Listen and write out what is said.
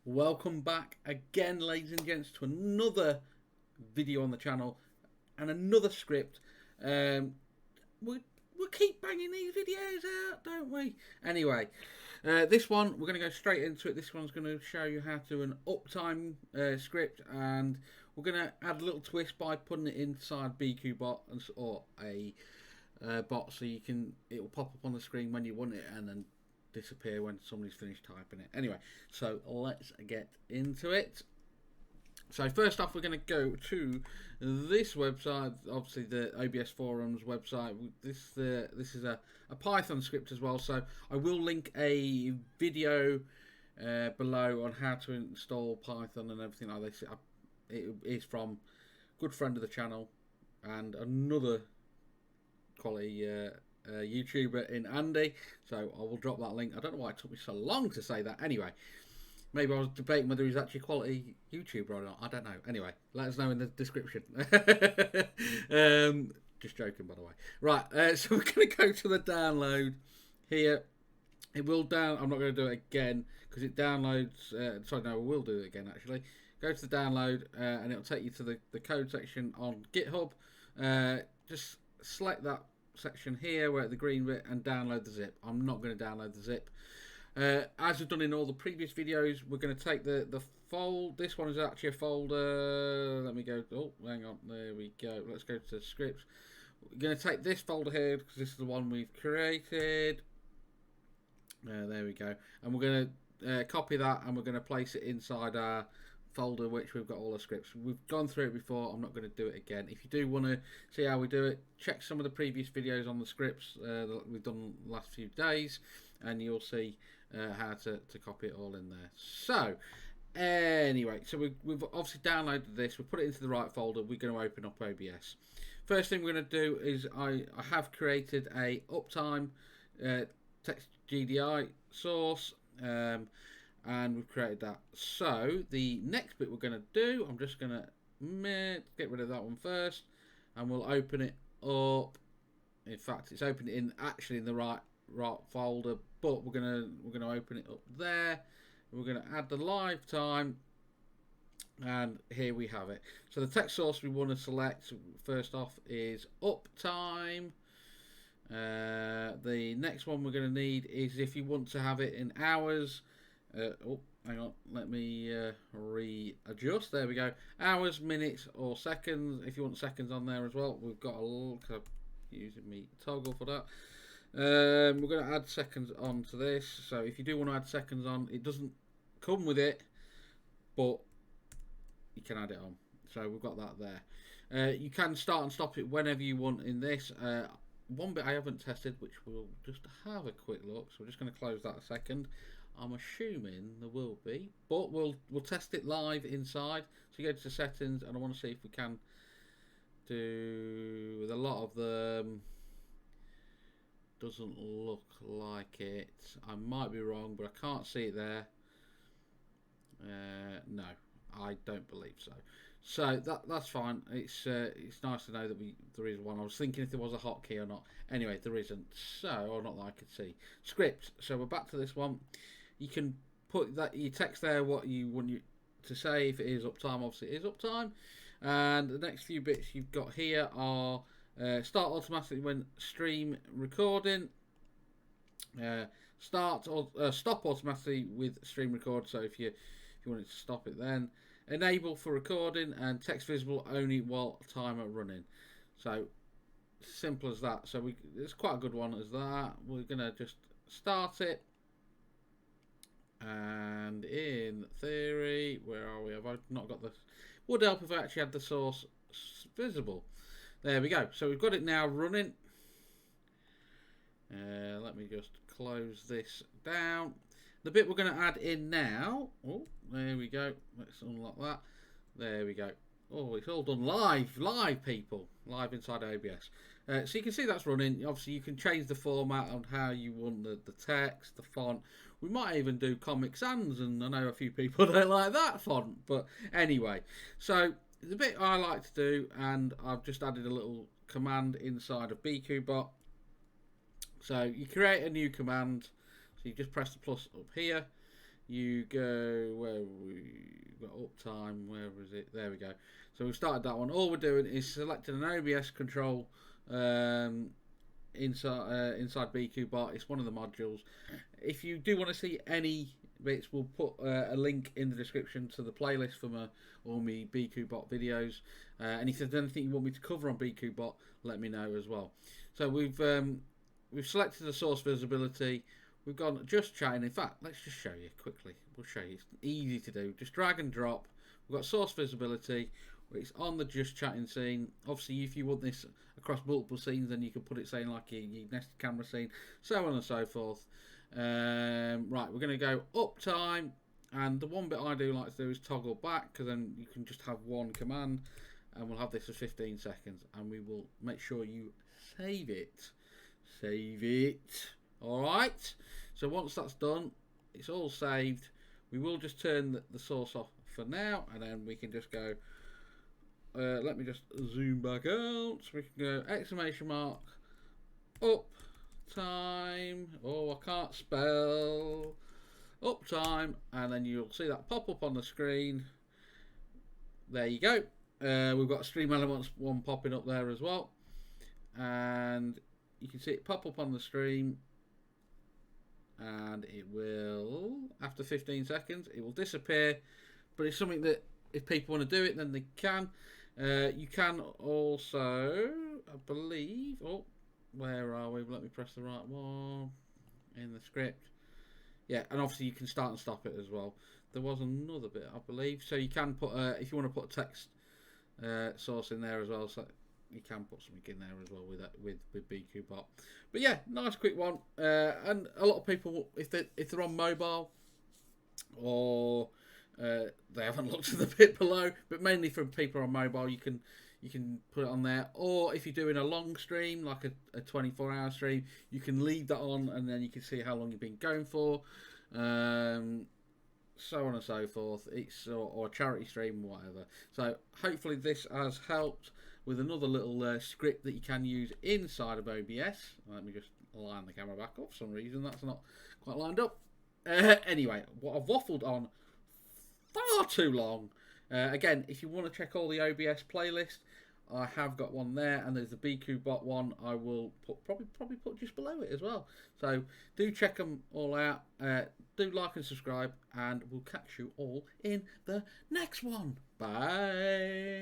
Welcome back again, ladies and gents, to another video on the channel and another script. We keep banging these videos out, don't we? Anyway, this one we're going to go straight into it. This one's going to show you how to do an uptime script, and we're going to add a little twist by putting it inside bikubot or a bot, so it will pop up on the screen when you want it and then disappear when somebody's finished typing it. Anyway, so let's get into it. So first off, we're going to go to this website, obviously the OBS forums website. This is a Python script as well, so I will link a video below on how to install Python and everything like this. It is from a good friend of the channel and another quality YouTuber in Andy, so I will drop that link. I don't know why it took me so long to say that. Anyway, maybe I was debating whether he's actually a quality YouTuber or not. I don't know. Anyway, let us know in the description. Just joking, by the way. Right, so we're going to go to the download here. It will down. I'm not going to do it again because it downloads. Sorry, no, we will do it again actually. Go to the download and it'll take you to the code section on GitHub. Just select that section here where the green bit and download the zip. I'm not going to download the zip. As we've done in all the previous videos, we're going to take the folder. This one is actually a folder. Let me go. Oh, hang on. There we go. Let's go to scripts. We're going to take this folder here because this is the one we've created. There we go. And we're going to copy that and we're going to place it inside our folder which we've got all the scripts. We've gone through it before. I'm not going to do it again. If you do want to see how we do it, check some of the previous videos on the scripts that we've done the last few days and you'll see how to copy it all in there. So anyway, so we've obviously downloaded this. We've put it into the right folder. We're going to open up OBS. First thing we're going to do is I have created a uptime text GDI source, and we've created that. So the next bit we're going to do, I'm just going to get rid of that one first, and we'll open it up. In fact, it's opened in the right folder, but we're gonna open it up there. We're going to add the live time, and here we have it. So the text source we want to select first off is uptime. The next one we're going to need is if you want to have it in hours. Oh, hang on. Let me readjust. There we go. Hours, minutes, or seconds. If you want seconds on there as well, we've got a little. Using me toggle for that. We're going to add seconds onto this. So if you do want to add seconds on, it doesn't come with it, but you can add it on. So we've got that there. You can start and stop it whenever you want in this. One bit I haven't tested, which we'll just have a quick look. So we're just going to close that a second. I'm assuming there will be, but we'll test it live inside. So you go to settings, and I want to see if we can do with a lot of them. Doesn't look like it. I might be wrong, but I can't see it there. No, I don't believe so. So that's fine. It's nice to know that there is one. I was thinking if there was a hotkey or not. Anyway, there isn't. So, or not that I could see. Script. So we're back to this one. You can put that your text there what you want to say. If it is uptime, obviously it is uptime. And the next few bits you've got here are start automatically when stream recording. Start or stop automatically with stream record. So if you wanted to stop it, then enable for recording and text visible only while timer running. So simple as that. So it's quite a good one as that. We're gonna just start it. And in theory, where are we? Have I not got the? Would help if I actually had the source visible. There we go. So we've got it now running. Let me just close this down. The bit we're going to add in now. Oh, there we go. Let's unlock that. There we go. Oh, it's all done live, people, live inside OBS. So you can see that's running. Obviously, you can change the format on how you want the text, the font. We might even do Comic Sans, and I know a few people don't like that font. But anyway, so the bit I like to do, and I've just added a little command inside of bikubot. So you create a new command. So you just press the plus up here. you go where we got uptime. Where was it? There we go. So we've started that one. All we're doing is selecting an OBS control inside bikubot. It's one of the modules. If you do want to see any bits, we'll put a link in the description to the playlist for all my bikubot videos. And if there's anything you want me to cover on bikubot, let me know as well. So we've selected the source visibility. We've gone just chatting. In fact, let's just show you quickly. We'll show you. It's easy to do. Just drag and drop. We've got source visibility. It's on the just chatting scene. Obviously, if you want this across multiple scenes, then you can put it saying like your nested camera scene, so on and so forth. Right, we're going to go uptime, and the one bit I do like to do is toggle back, because then you can just have one command, and we'll have this for 15 seconds, and we will make sure you save it. Save it. All right. So once that's done, it's all saved. We will just turn the source off for now, and then we can just go. Let me just zoom back out. So we can go exclamation mark up time. Oh, I can't spell. Uptime, and then you'll see that pop up on the screen. There you go. We've got Stream Elements one popping up there as well, and you can see it pop up on the stream, and it will, after 15 seconds, it will disappear. But it's something that if people want to do it, then they can. You can also, I believe, oh, where are we? Let me press the right one in the script. Yeah, and obviously you can start and stop it as well. There was another bit, I believe. So you can put, if you want to put a text source in there as well, so you can put something in there as well with bikubot. But yeah, nice quick one. And a lot of people, if they're on mobile, or they haven't looked at the bit below, but mainly for people on mobile, you can put it on there. Or if you're doing a long stream, like a 24-hour stream, you can leave that on, and then you can see how long you've been going for, so on and so forth. It's or a charity stream, whatever. So hopefully this has helped with another little script that you can use inside of OBS. Let me just line the camera back up. For some reason that's not quite lined up. Anyway, what I've waffled on far too long. Again, if you want to check all the OBS playlist, I have got one there, and there's the bikubot one. I will probably put just below it as well. So do check them all out. Do like and subscribe, and we'll catch you all in the next one. Bye.